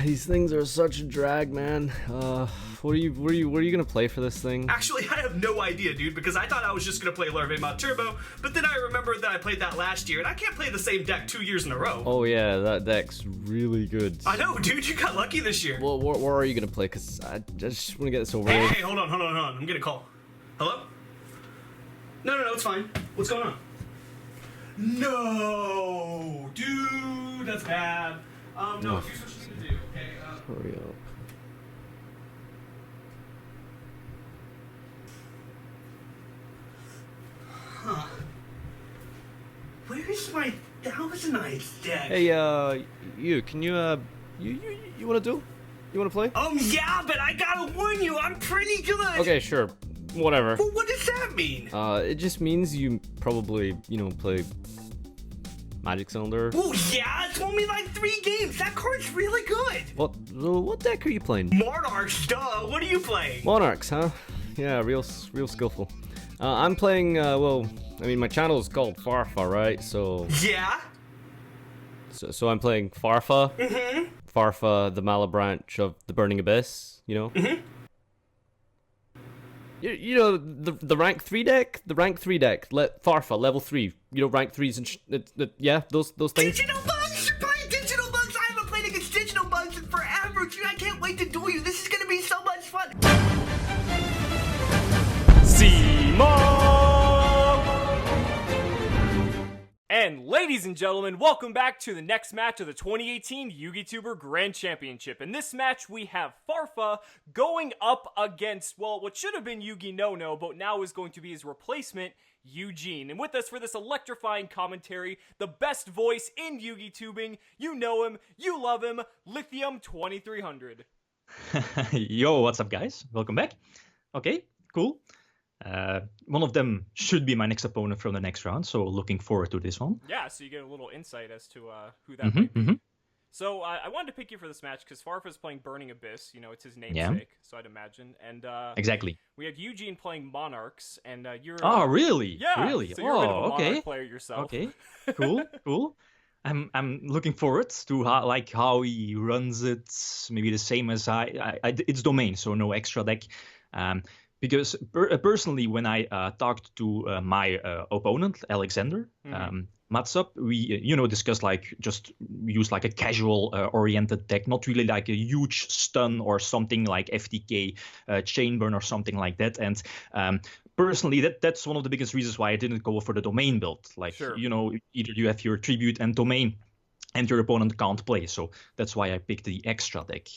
These things are such a drag, man. What are you gonna play for this thing? Actually, I have no idea, dude, because I thought I was just gonna play Larvae Mod Turbo, but then I remembered that I played that last year, and I can't play the same deck 2 years in a row. Oh yeah, that deck's really good. I know, dude, you got lucky this year. Well, what are you gonna play? Cause I just want to get this over Hey, with. hey, hold on. I'm getting a call. Hello? No, it's fine. What's going on? No, dude, that's bad. No, here's what you need to do, okay? Hurry up. Huh. Where's my Thousandite deck? Hey, you, can you wanna do? You wanna play? Yeah, but I gotta warn you, I'm pretty good. Okay, sure. Whatever. Well, what does that mean? It just means you probably, play Magic Cylinder. Oh, yeah, it's only like 3 games. That card's really good. What deck are you playing? Monarchs, duh. What are you playing? Monarchs, huh? Yeah, real skillful. I'm playing, my channel is called Farfa, right? So... Yeah? So I'm playing Farfa. Mm-hmm. Farfa, the Mala branch of the Burning Abyss, you know? Mm-hmm. You know, the rank 3 deck? The rank 3 deck. Farfa, level 3. You know, rank 3s and yeah, those things? Digital bugs! You're playing digital bugs! I haven't played against digital bugs in forever, dude. I can't wait to duel you. This is gonna be so much fun. And ladies and gentlemen, welcome back to the next match of the 2018 YugiTuber Grand Championship. In this match, we have Farfa going up against, well, what should have been YugiNoNo, but now is going to be his replacement, Eugene. And with us for this electrifying commentary, the best voice in YugiTubing, you know him, you love him, Lithium 2300. Yo, what's up, guys? Welcome back. Okay, cool. One of them should be my next opponent from the next round, so looking forward to this one. Yeah, so you get a little insight as to who that might be. So I wanted to pick you for this match because Farfa's playing Burning Abyss. You know, it's his namesake, so I'd imagine. And exactly. We had Eugene playing Monarchs, and you're. Oh, really? Yeah. Really? So you're a bit of a Monarch player yourself. Okay. Cool. I'm looking forward to how he runs it. Maybe the same as I it's domain, so no extra deck. Because personally, when I talked to my opponent, Alexander, Matsup, we discussed just use like a casual oriented deck, not really like a huge stun or something like FTK, Chainburn or something like that. And personally, that's one of the biggest reasons why I didn't go for the domain build. Either you have your tribute and domain, and your opponent can't play. So that's why I picked the extra deck.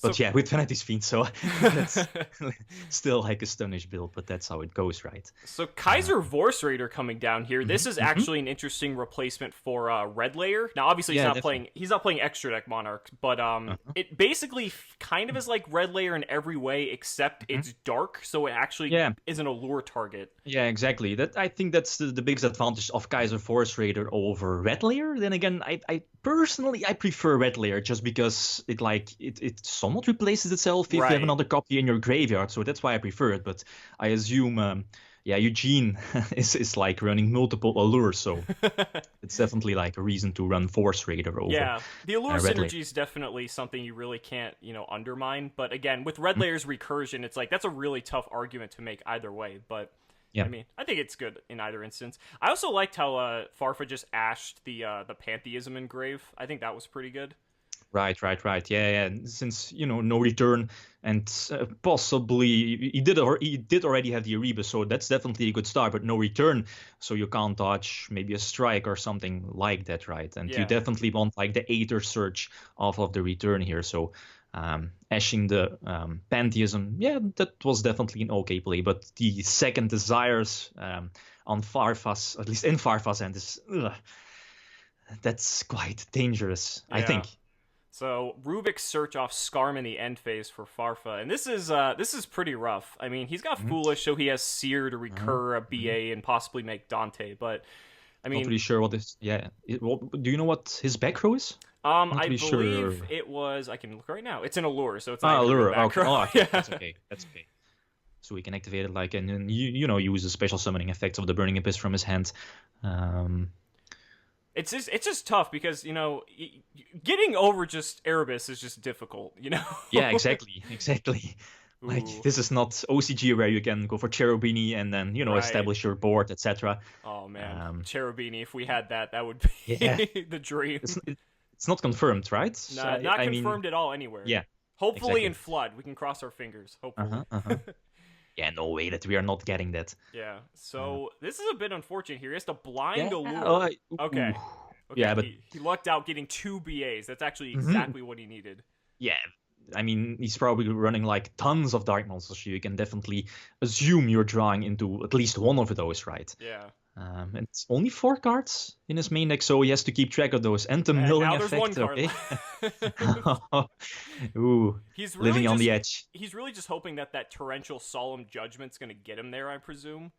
But yeah, with Vanity's Fiend, so that's still like a Stunish build, but that's how it goes, right? So Kaiser Vorse Raider coming down here. This is actually an interesting replacement for Red Layer. Now, obviously, he's not playing extra deck Monarch, but it basically kind of is like Red Layer in every way, except it's dark, so it actually is an allure target. Yeah, exactly. I think that's the biggest advantage of Kaiser Vorse Raider over Red Layer. Then again, I personally prefer Red Layer just because it somewhat replaces itself if you have another copy in your graveyard, so that's why I prefer it. But I assume Eugene is like running multiple allures, so it's definitely like a reason to run Force Raider over. Yeah, the allure synergy is definitely something you really can't undermine, but again, with Red Layer's recursion, it's like that's a really tough argument to make either way. But I mean, I think it's good in either instance. I also liked how Farfa just ashed the Pantheism Engrave. I think that was pretty good. Right. Yeah. Since no return, and possibly he did already have the Erebus, so that's definitely a good start. But no return, so you can't dodge maybe a strike or something like that, right? And you definitely want like the Aether Surge off of the return here. So ashing the Pantheism, that was definitely an okay play. But the second Desires on Farfa's, at least in Farfa's end, is that's quite dangerous, I think. So Rubik's Search off Skarm in the end phase for Farfa, and this is pretty rough. I mean, he's got Foolish, so he has Seer to recur a BA and possibly make Dante. But I mean, not really sure what this. Yeah, do you know what his back row is? I believe it was. I can look right now. It's an allure, so it's not allure. Back row. Okay, that's okay. So we can activate it and then use the special summoning effects of the Burning Abyss from his hand. It's just tough because, you know, getting over just Erebus is just difficult, you know? Yeah, exactly. Like, Ooh. this is not OCG where you can go for Cherubini and then, you know, Right. establish your board, etc. Oh, man. Cherubini, if we yeah. had that, that would be Yeah. the dream. It's not confirmed, right? No, not I confirmed mean, at all anywhere. yeah. Hopefully exactly. in Flood. We can cross our fingers, hopefully. Yeah, no way that we are not getting that. Yeah, so this is a bit unfortunate here. He has to blind Yeah. allure. Oh, Okay. ooh. Yeah, but he lucked out getting 2 BAs. That's actually exactly what he needed. yeah, I mean, he's probably running like tons of Dark Monsters, so you can definitely assume you're drawing into at least one of those, right? Yeah. And it's only 4 cards in his main deck, so he has to keep track of those. And the milling now there's effect, 1 card okay? Ooh, He's really living on just, the edge. He's really just hoping that torrential solemn judgment's going to get him there, I presume,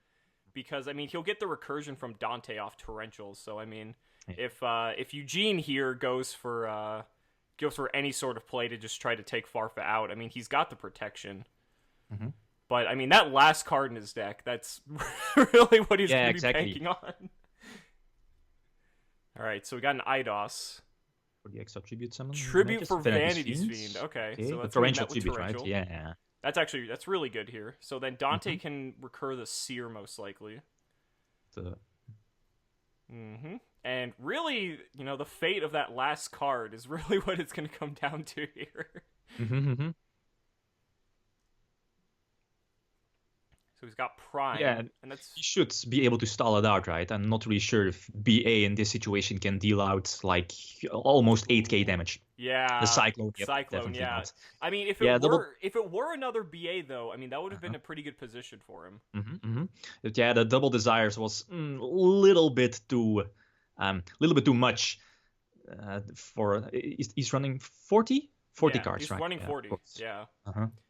because I mean he'll get the recursion from Dante off torrentials. So I mean, if Eugene here goes for any sort of play to just try to take Farfa out, I mean he's got the protection. But I mean that last card in his deck, that's really what he's going to be banking on. All right, so we got an Eidos. For the extra tribute summon. Tribute for Vanity's Fiend. Okay, so that's torrential tribute, right? Yeah. That's really good here. So then Dante can recur the Seer most likely. And really, you know, the fate of that last card is really what it's going to come down to here. So he's got Prime. Yeah, and that's... he should be able to stall it out, right? I'm not really sure if BA in this situation can deal out like almost 8k damage. Yeah, the Cyclone. Yeah. Not. I mean, if it were another BA though, I mean that would have been a pretty good position for him. Yeah, the double desires was a little bit too much for. He's running 40 cards, he's right? running 40. Yeah.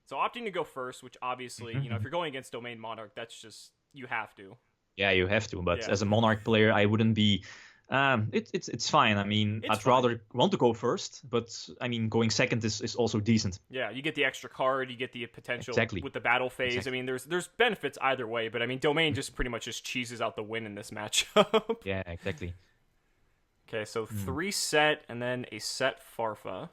So opting to go first, which obviously, you know, if you're going against Domain Monarch, that's just, you have to. Yeah, you have to. But as a Monarch player, I wouldn't be. It's fine. I mean, I'd rather want to go first, but I mean, going second is also decent. Yeah, you get the extra card, you get the potential Exactly. with the battle phase. Exactly. I mean, there's benefits either way, but I mean, Domain just pretty much just cheeses out the win in this matchup. Yeah, exactly. Okay, so 3 set and then a set Farfa.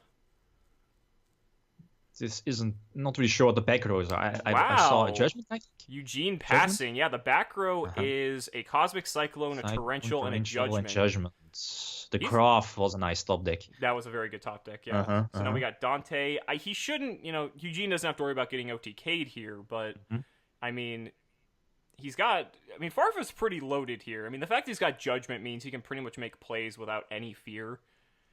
This isn't not really sure what the back rows are. I saw a Judgment, I think. Eugene passing. Yeah, the back row is a Cosmic Cyclone, a Torrential, and a Judgment. The Craft was a nice top deck. That was a very good top deck, yeah. So now we got Dante. He shouldn't, you know, Eugene doesn't have to worry about getting OTK'd here, but, I mean, Farfa's pretty loaded here. I mean, the fact he's got Judgment means he can pretty much make plays without any fear.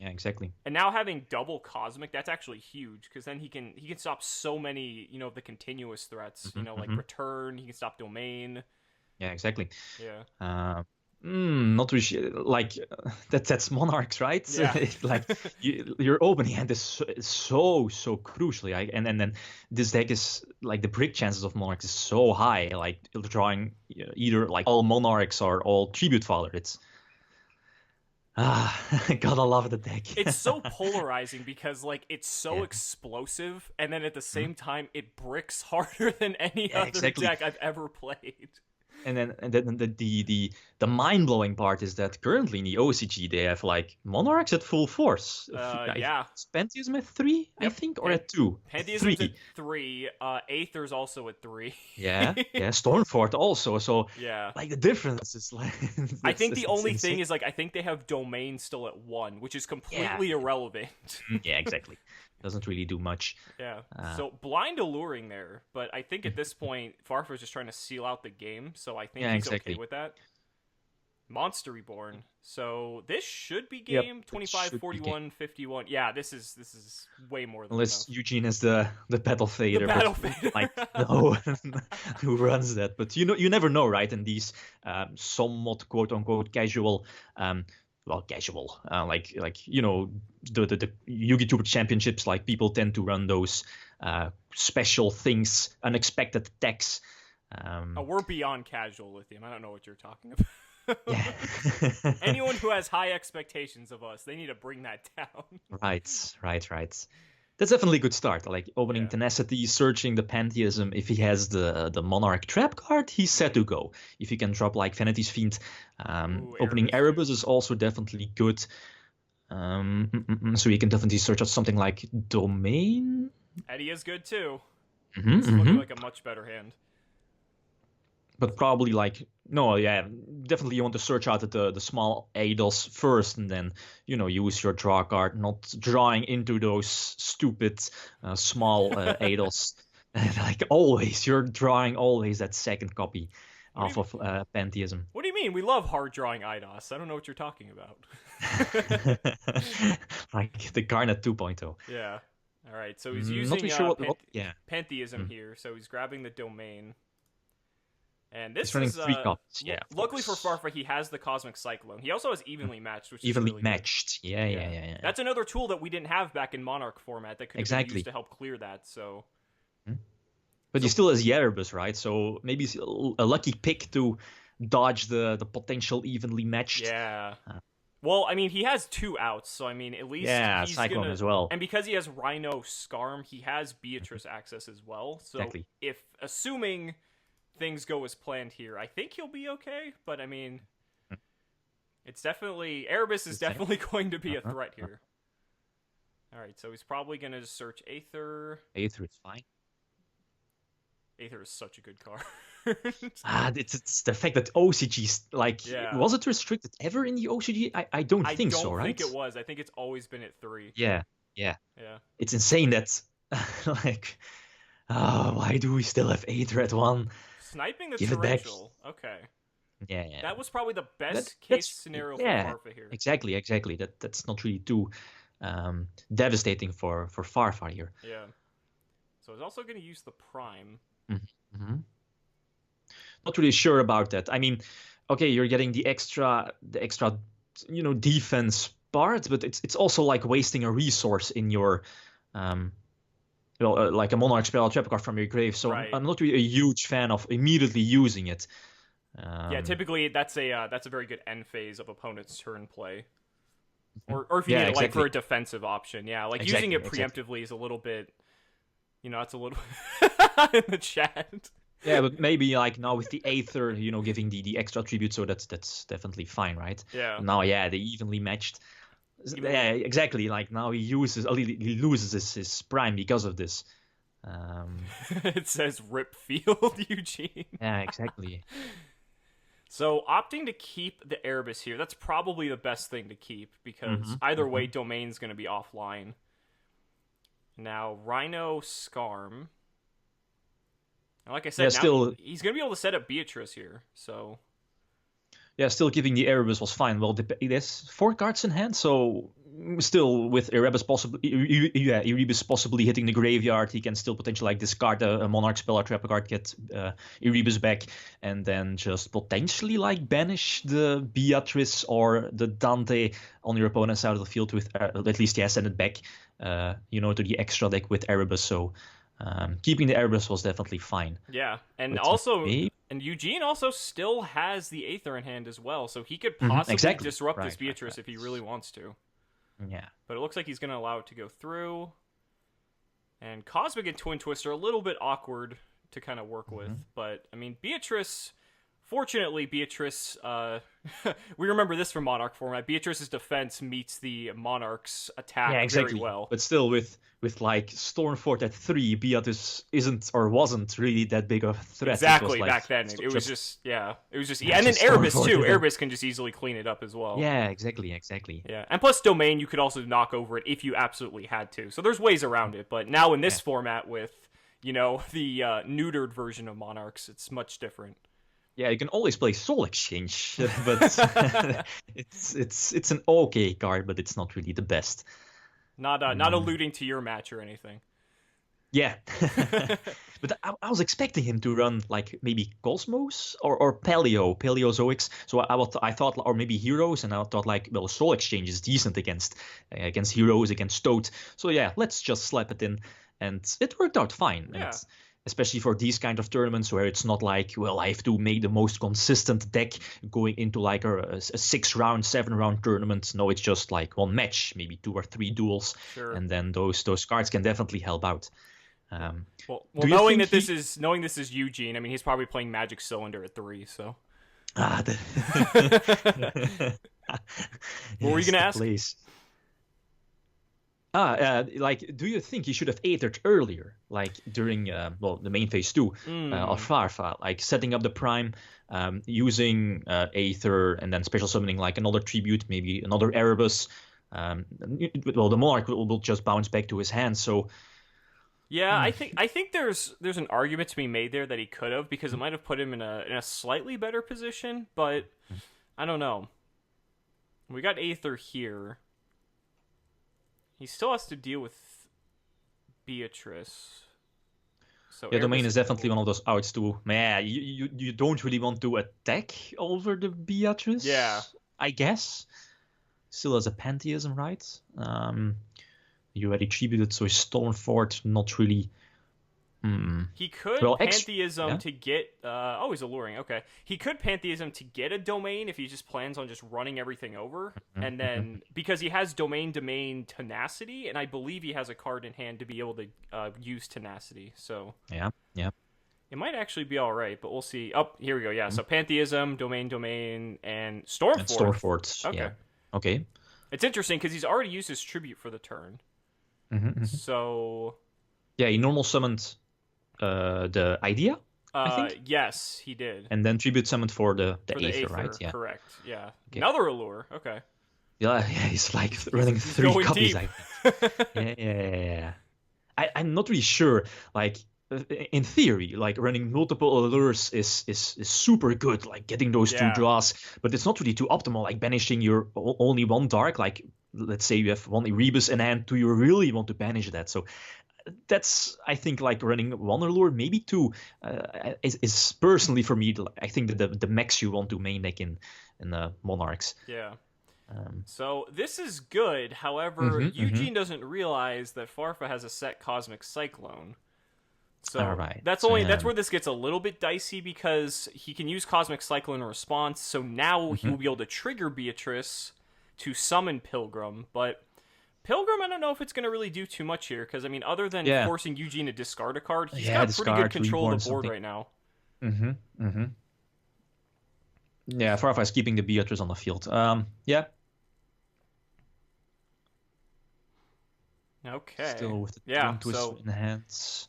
Yeah, exactly. And now having double Cosmic, that's actually huge, because then he can stop so many, you know, of the continuous threats. You know, like Return, he can stop Domain. Yeah, exactly. Yeah. Not really like that's Monarchs, right? Yeah. Like your opening hand is so crucial. And then this deck is like the brick chances of Monarchs is so high. Like drawing either like all Monarchs or all Tribute Father. It's gotta love the deck. It's so polarizing because like it's so explosive, and then at the same time it bricks harder than any other deck I've ever played. And then the mind blowing part is that currently in the OCG they have like Monarchs at full force. Pantheism at 3, I think, or at 2. Pantheism at 3. Aether's also at 3. yeah, Stormfort also. So like the difference is like. I think the only thing is like I think they have Domain still at 1, which is completely irrelevant. Yeah, exactly. Doesn't really do much. Yeah. So blind alluring there, but I think at this point Farfa's just trying to seal out the game, so I think he's okay with that. Monster Reborn. So this should be game 25, 41, 51. Yeah, this is way more than unless enough. Eugene is the battle fader. The battle fader. Like no who runs that. But you never know, right? In these somewhat quote unquote casual casual, like you know the YugiTuber championships, like people tend to run those special things, unexpected attacks. We're beyond casual with him. I don't know what you're talking about. Yeah. Anyone who has high expectations of us, they need to bring that down. Right. That's definitely a good start. Like opening Yeah. Tenacity, searching the Pantheism. If he has the Monarch trap card, he's set to go. If he can drop like Vanity's Fiend, opening Erebus Erebus is also definitely good. So you can definitely search out something like Domain. Eddie is good too. Mm-hmm, It's looking like a much better hand. But probably like no, yeah, definitely you want to search out the small Eidos first, and then use your draw card, not drawing into those stupid small Eidos. Like always, you're drawing always that second copy of Pantheism. What do you mean? We love hard drawing IDOS. I don't know what you're talking about. Like the Garnet 2.0. Yeah. All right. So he's using Not really sure Pantheism here. So he's grabbing the Domain. And this He's running is 3 copies. Yeah. Luckily for Farfa, he has the Cosmic Cyclone. He also has Evenly Matched, which Evenly is really matched. good. Yeah. That's another tool that we didn't have back in Monarch format that could have been used to help clear that. So. But he still has Erebus, right? So maybe it's a lucky pick to dodge the potential evenly matched. Yeah. Well, I mean, he has 2 outs, so I mean, at least he's Cyclone as well. And because he has Rhino Scarm, he has Beatrice access as well. So if assuming things go as planned here, I think he'll be okay. But I mean, it's definitely Erebus is definitely going to be a threat here. All right, so he's probably going to search Aether. Aether is fine. Aether is such a good card. It's the fact that OCG's like, was it restricted ever in the OCG? I don't think so, right? I don't think it was. I think it's always been at 3. Yeah. It's insane that, like, why do we still have Aether at 1? Sniping the Give it back. Torrential. Okay. Yeah. That was probably the best case scenario for Farfa here. Exactly. That's not really too devastating for Farfa here. Yeah. So he's also going to use the Prime. Mm-hmm. Not really sure about that. I mean, okay, you're getting the extra defense part, but it's also like wasting a resource in your like a Monarch spell trap card from your grave. So I'm not really a huge fan of immediately using it. Yeah, typically that's a very good end phase of opponent's turn play. Or if you need it like for a defensive option, like using it preemptively is a little bit, it's a little in the chat. Yeah, but maybe like now with the Aether, giving the extra tribute, so that's definitely fine, right? Yeah. Now, they evenly matched. Yeah, exactly. Like now he loses his prime because of this. It says "Rip Field," Eugene. Yeah, exactly. So opting to keep the Erebus here, that's probably the best thing to keep because either way, Domain's going to be offline. Now, Rhino Scarm. And like I said, he's going to be able to set up Beatrice here, so... Yeah, still giving the Erebus was fine. Well, there's 4 cards in hand, so still with Erebus possibly hitting the graveyard, he can still potentially discard a Monarch spell or trap card, get Erebus back, and then just potentially banish the Beatrice or the Dante on your opponent's side of the field with at least send it back, to the extra deck with Erebus. So keeping the Erebus was definitely fine. Yeah, and also. And Eugene also still has the Aether in hand as well, so he could possibly disrupt this Beatrice if he really wants to. Yeah. But it looks like he's going to allow it to go through. And Cosmic and Twin Twister are a little bit awkward to kind of work with. But, I mean, Beatrice... Fortunately, Beatrice... we remember this from Monarch format. Beatrice's defense meets the Monarch's attack very well. But still, with Stormfort at 3, Beatrice isn't or wasn't really that big of a threat. Exactly, back then. It was just... And then Erebus, too. Erebus can just easily clean it up as well. Yeah, exactly. Yeah, and plus Domain, you could also knock over it if you absolutely had to. So there's ways around it. But now in this format with, the neutered version of Monarchs, it's much different. Yeah, you can always play Soul Exchange, but it's an okay card, but it's not really the best. Not alluding to your match or anything. Yeah, but I was expecting him to run maybe Cosmos or Paleozoics. So I thought, or maybe Heroes, and I thought Soul Exchange is decent against Heroes, against Toad. So yeah, let's just slap it in, and it worked out fine. Yeah. especially for these kind of tournaments where it's not like, well, I have to make the most consistent deck going into like a 6-round, 7-round tournament. No, it's just like one match, maybe 2 or 3 duels, and then those cards can definitely help out. Well, knowing this is Eugene, I mean, he's probably playing Magic Cylinder at 3, so. What were you gonna ask? Please. Like, do you think he should have aethered earlier, like during the main phase 2 of Farfa, like setting up the prime, using aether and then special summoning like another tribute, maybe another Erebus. The Monarch will just bounce back to his hand. So yeah, I think there's an argument to be made there that he could have, because it might have put him in a slightly better position, but I don't know. We got aether here. He still has to deal with Beatrice. So yeah, domain is definitely one of those outs too. Man, you don't really want to attack over the Beatrice. Yeah, I guess. Still has a pantheism, right? You already tributed, so Stormfort not really. He could pantheism to get. He's alluring. Okay, he could pantheism to get a domain if he just plans on just running everything over, and then because he has domain tenacity, and I believe he has a card in hand to be able to use tenacity. So yeah, it might actually be all right, but we'll see. Oh, here we go. Yeah, so pantheism, domain, and Stormfort. Stormfort. Okay. Yeah. Okay. It's interesting because he's already used his tribute for the turn. So. Yeah, he normal summoned. The idea, I think? Yes, he did. And then tribute summoned for the aether, right? Yeah. Correct, yeah. Okay. Another allure, okay. Yeah, he's like running 3 copies, I think. Yeah. I'm not really sure. Like, in theory, like running multiple allures is super good, like getting those 2 draws, but it's not really too optimal, like banishing your only 1 dark, like let's say you have 1 Erebus in hand, do you really want to banish that? So that's, I think, like running 1 allure, maybe 2, is personally for me, I think that the max you want to main deck in Monarchs. Yeah. So this is good. However, Eugene doesn't realize that Farfa has a set Cosmic Cyclone. So that's where this gets a little bit dicey, because he can use Cosmic Cyclone in response. So now he will be able to trigger Beatrice to summon Pilgrim, but Pilgrim, I don't know if it's going to really do too much here, because, I mean, other than forcing Eugene to discard a card, he's got pretty good control of the board right now. Yeah, Farfa is keeping the Beatrice on the field. Yeah. Okay. Still with the twist in the hands.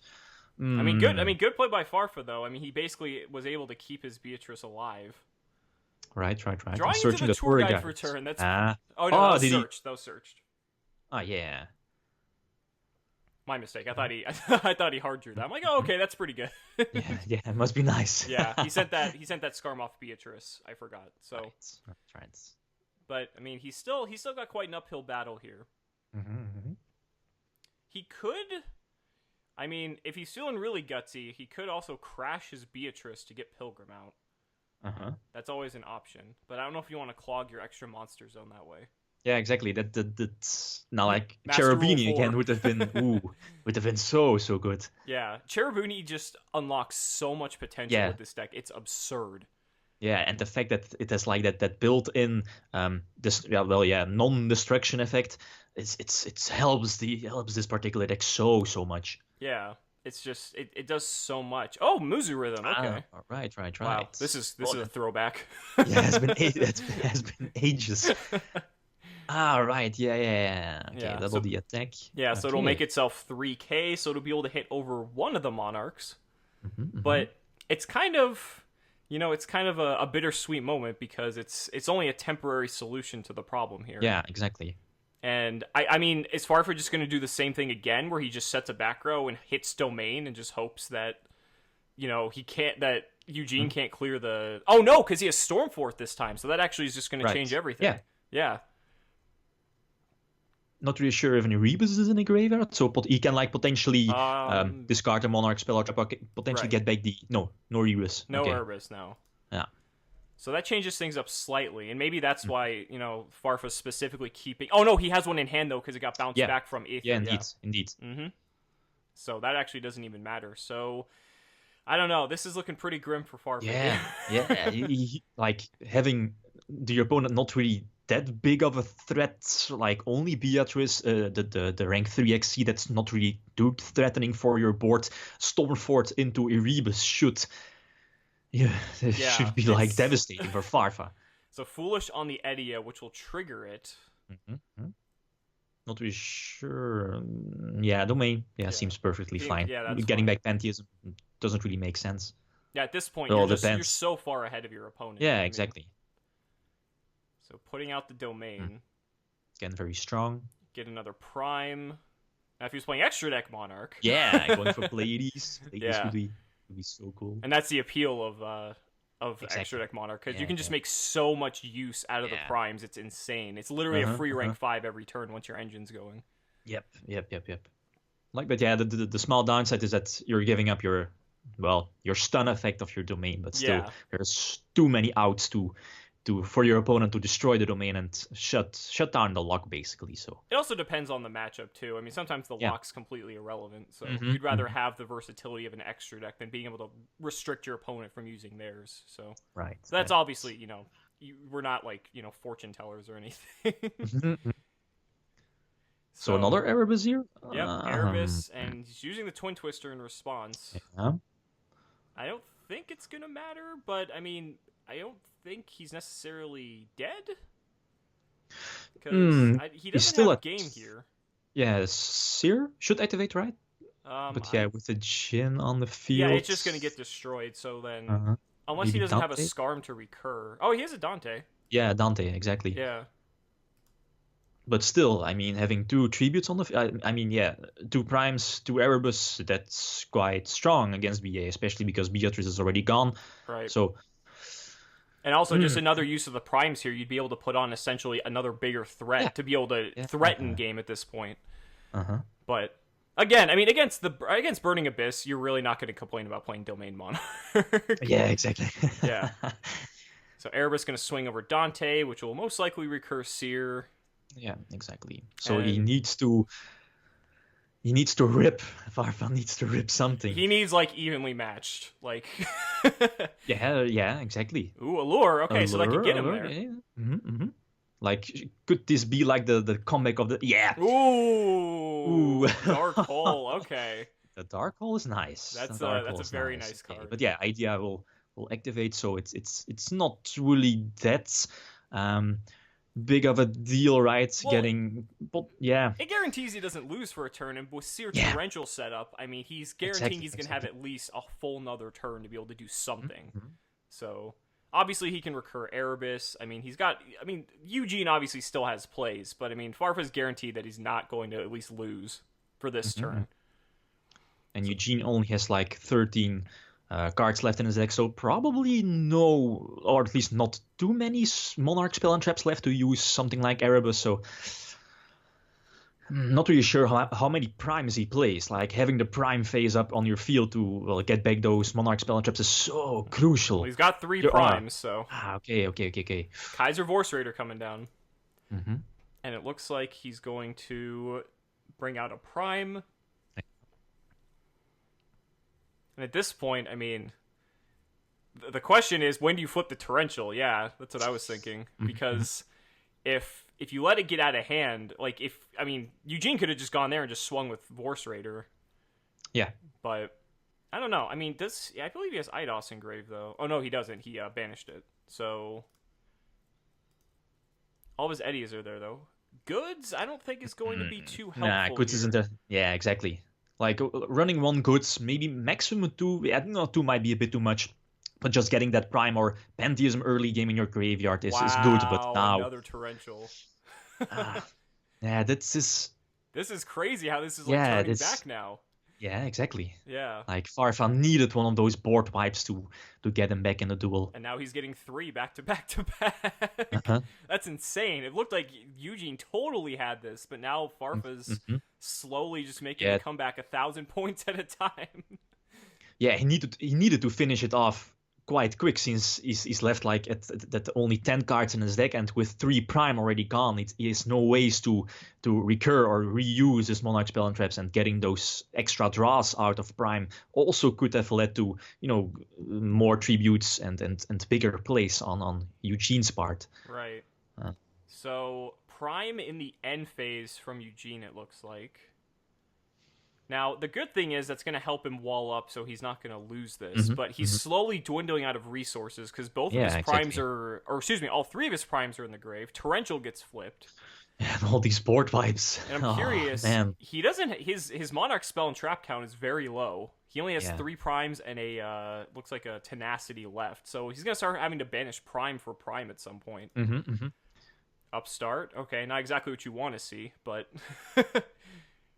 I mean, good play by Farfa, though. I mean, he basically was able to keep his Beatrice alive. Right. Drawing into the tour guide for turn. That's that was searched. That was searched. Oh yeah. My mistake. I thought he hard drew that. I'm like, oh, okay, that's pretty good. yeah, it must be nice. Yeah, he sent that Skarmoth Beatrice. I forgot. So. Right. But I mean, he's still got quite an uphill battle here. He could. I mean, if he's feeling really gutsy, he could also crash his Beatrice to get Pilgrim out. That's always an option. But I don't know if you want to clog your extra monster zone that way. Yeah, exactly. That's now like Cherubini again would have been so good. Yeah, Cherubini just unlocks so much potential with this deck. It's absurd. Yeah, and the fact that it has like that built-in non-destruction effect, it helps this particular deck so much. Yeah, it's just it does so much. Oh, Muzu Rhythm. Okay. Right. Wow, this is a throwback. Yeah, it has been ages. Right. Yeah. Okay, double the attack. Yeah, so it'll make itself 3k, so it'll be able to hit over one of the Monarchs. But it's kind of, a bittersweet moment, because it's only a temporary solution to the problem here. Yeah, exactly. And I mean, is Farfa just going to do the same thing again, where he just sets a back row and hits domain and just hopes that, that Eugene can't clear the... Oh, no, because he has Stormfort this time, so that actually is just going to change everything. Yeah. Not really sure if any Rebus is in the graveyard, so he can potentially discard the Monarch spell or potentially get back the... No Rebus. No Rebus, no. Yeah. So that changes things up slightly, and maybe that's why, Farfa's specifically keeping... Oh, no, he has one in hand, though, because it got bounced back from Aether. Yeah, indeed. So that actually doesn't even matter. So I don't know. This is looking pretty grim for Farfa. Yeah. Like having the opponent not really that big of a threat, like only Beatrice, the rank 3 XC that's not really too threatening for your board. Stormfort into Erebus should be like devastating for Farfa. So Foolish on the Edia, which will trigger it. Not really sure. Yeah, Domain. Yeah, seems perfectly fine. Yeah, that's Getting fine. back Pantheism doesn't really make sense. Yeah, at this point, Well, you're so far ahead of your opponent. Yeah, exactly. So putting out the Domain. Again, very strong. Get another Prime. Now, if he was playing extra deck Monarch. Yeah, going for Pleiades. Pleiades Yeah. would be so cool. And that's the appeal of Exactly. extra deck Monarch, because you can just make so much use out of the Yeah. primes. It's insane. It's literally a free rank 5 every turn once your engine's going. Yep. Like, but yeah, the small downside is that you're giving up your stun effect of your domain, but still there's too many outs for your opponent to destroy the domain and shut down the lock basically. So it also depends on the matchup too. I mean, sometimes the lock's completely irrelevant, so Mm-hmm. you'd rather have the versatility of an extra deck than being able to restrict your opponent from using theirs. So that's obviously, we're not like, fortune tellers or anything. So another Erebus here? Yep, Erebus, and he's using the Twin Twister in response. Yeah. I don't think it's going to matter, but, I mean, I don't think he's necessarily dead. Because he doesn't still have at- game here. Yeah, Seer should activate, right? But yeah, with the Jhin on the field. Yeah, it's just going to get destroyed, so then... Unless he Maybe doesn't have a Dante? Scarm to recur. Oh, he has a Dante. Yeah, Dante, exactly. Yeah. But still, I mean, having 2 tributes on the... 2 primes, 2 Erebus, that's quite strong against BA, especially because Beatrice is already gone. Right. So... And also, just another use of the primes here, you'd be able to put on essentially another bigger threat to be able to threaten game at this point. But again, I mean, against Burning Abyss, you're really not going to complain about playing Domain Monarch. Yeah, exactly. Yeah. So Erebus going to swing over Dante, which will most likely recur Seer. Yeah, exactly. So he needs to rip. Farfa needs to rip something. He needs like evenly matched, like. Yeah, exactly. Ooh, Allure. Okay, so that could get him there. Yeah. Like, could this be like the comeback of the? Yeah. Ooh. Dark Hole. Okay. The Dark Hole is nice. That's a very nice card. Okay. But yeah, Idea will activate, so it's not really that big of a deal, right? Well, yeah. It guarantees he doesn't lose for a turn, and with Seer Torrential set up, I mean, he's guaranteeing he's going to have at least a full another turn to be able to do something. So, obviously, he can recur Erebus. I mean, Eugene obviously still has plays, but I mean, Farfa's guaranteed that he's not going to at least lose for this turn. And Eugene only has like 13 cards left in his deck, so probably no, or at least not too many Monarch spell and traps left to use something like Erebus, so not really sure how many primes he plays. Like, having the prime phase up on your field to get back those Monarch spell and traps is so crucial. Well, he's got 3 primes, so... Okay. Kaiser Vorse Raider coming down. And it looks like he's going to bring out a prime. And at this point, I mean, the question is, when do you flip the Torrential? Yeah, that's what I was thinking. Because if you let it get out of hand, like, Eugene could have just gone there and just swung with Vorse Raider. Yeah. But, I don't know. I mean, I believe he has Eidos engraved, though. Oh, no, he doesn't. He banished it. So, all of his Eddies are there, though. Goods, I don't think is going to be too helpful. Nah, Goods isn't a... Yeah, exactly. Like, running 1 Goods, maybe maximum 2. I don't know, 2 might be a bit too much. But just getting that Prime or Pantheism early game in your graveyard is good. But now... another Torrential. Yeah, this is crazy how this is turning back now. Yeah, exactly. Yeah. Like, Farfa needed one of those board wipes to get him back in the duel. And now he's getting 3 back to back. That's insane. It looked like Eugene totally had this, but now Farfa's slowly just making it come back 1,000 points at a time. Yeah, he needed to finish it off quite quick since he's left like at that only 10 cards in his deck, and with 3 prime already gone, he has no ways to recur or reuse his Monarch spell and traps, and getting those extra draws out of prime also could have led to, you know, more tributes and bigger plays on Eugene's part. Right. So prime in the end phase from Eugene, it looks like. Now, the good thing is that's going to help him wall up, so he's not going to lose this. But he's slowly dwindling out of resources because both of his primes are, or excuse me, all 3 of his primes are in the grave. Torrential gets flipped. And all these board vibes. And I'm curious, man. He doesn't, his Monarch spell and trap count is very low. He only has 3 primes and a, looks like a tenacity left. So he's going to start having to banish prime for prime at some point. Upstart, okay, not exactly what you want to see, but...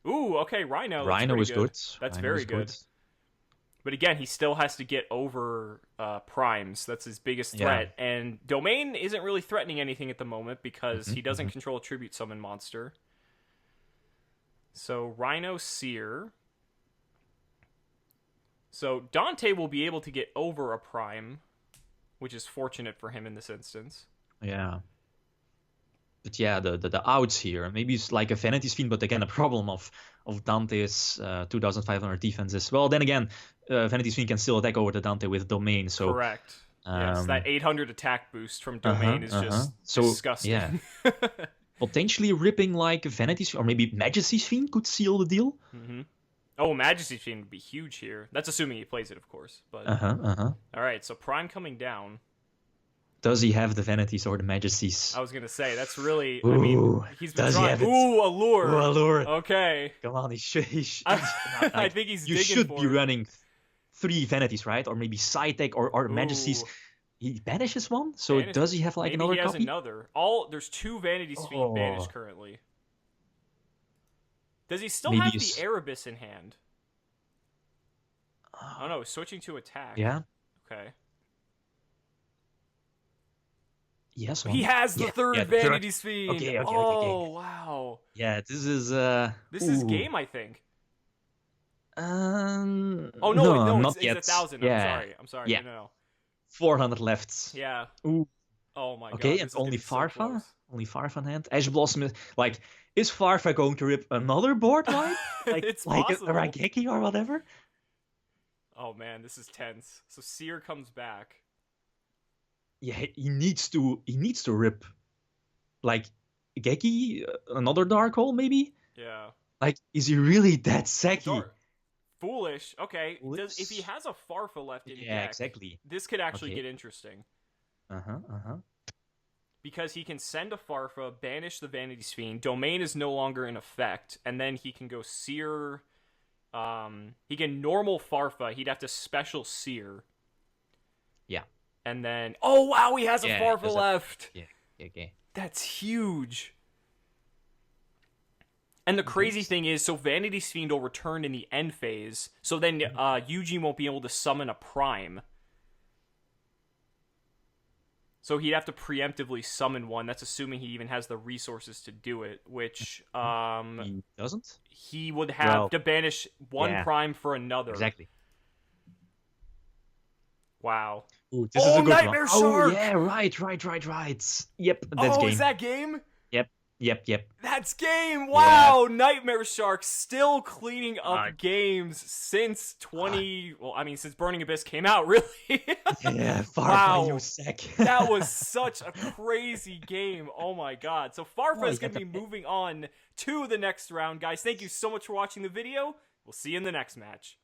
Ooh, okay, Rhino. Rhino is good. That's very good. But again, he still has to get over primes. That's his biggest threat. And Domain isn't really threatening anything at the moment because he doesn't control a tribute summon monster. So Rhino Seer. So Dante will be able to get over a prime, which is fortunate for him in this instance. Yeah. But yeah, the outs here, maybe it's like a Vanity's Fiend, but again, a problem of Dante's 2,500 defense is, well, then again, Vanity's Fiend can still attack over the Dante with Domain, so... Correct. Yes, that 800 attack boost from Domain is just disgusting. Yeah. Potentially ripping like Vanity's Fiend, or maybe Majesty's Fiend could seal the deal. Oh, Majesty's Fiend would be huge here. That's assuming he plays it, of course. But Alright, so Prime coming down. Does he have the Vanities or the Majesties? I was going to say, that's really... Ooh, I mean, he's been trying... Allure! Ooh, Allure! Okay. Come on, he should... I think he's digging for it. You should be running 3 Vanities, right? Or maybe Side Deck or Majesties. He banishes one? So does he have like maybe another he has copy? another. There's 2 Vanity's Fiend banished currently. Does he still have the Erebus in hand? Oh no, switching to attack. Yeah. Okay. Yes, he has the third Vanity's Fiend. Okay. Wow. Yeah, this is This is game, I think. No, it's yet. 1,000. Yeah. I'm sorry. Yeah. No. 400 left. Yeah. Ooh. Oh my god. Okay, and only Farfa? Only Farfa in hand. Ash Blossom is like, is Farfa going to rip another board wipe? Like, it's like a possible. Raigeki or whatever? Oh man, this is tense. So Seer comes back. Yeah, he needs to rip like Geki, another Dark Hole maybe? Yeah. Like, is he really that sacky? Foolish. Okay. If he has a Farfa left in deck, exactly. This could actually get interesting. Because he can send a Farfa, banish the Vanity's Fiend, Domain is no longer in effect, and then he can go Seer. He can normal Farfa, he'd have to special Seer. Yeah. And then, oh wow, he has a Farfa left. Yeah. That's huge. And the crazy thing is, so Vanity's Fiend will return in the end phase, so then Eugene won't be able to summon a Prime. So he'd have to preemptively summon one. That's assuming he even has the resources to do it, which... he doesn't? He would have to banish one Prime for another. Exactly. Wow. Ooh, this is a good Nightmare one. Shark! Oh, yeah, right. Yep, that's game. Is that game? Yep. That's game! Wow! Yeah. Nightmare Shark still cleaning up games since since Burning Abyss came out, really. Yeah, Farfa, wow. you sack. That was such a crazy game. Oh my god. So Farfa is going to be moving on to the next round. Guys, thank you so much for watching the video. We'll see you in the next match.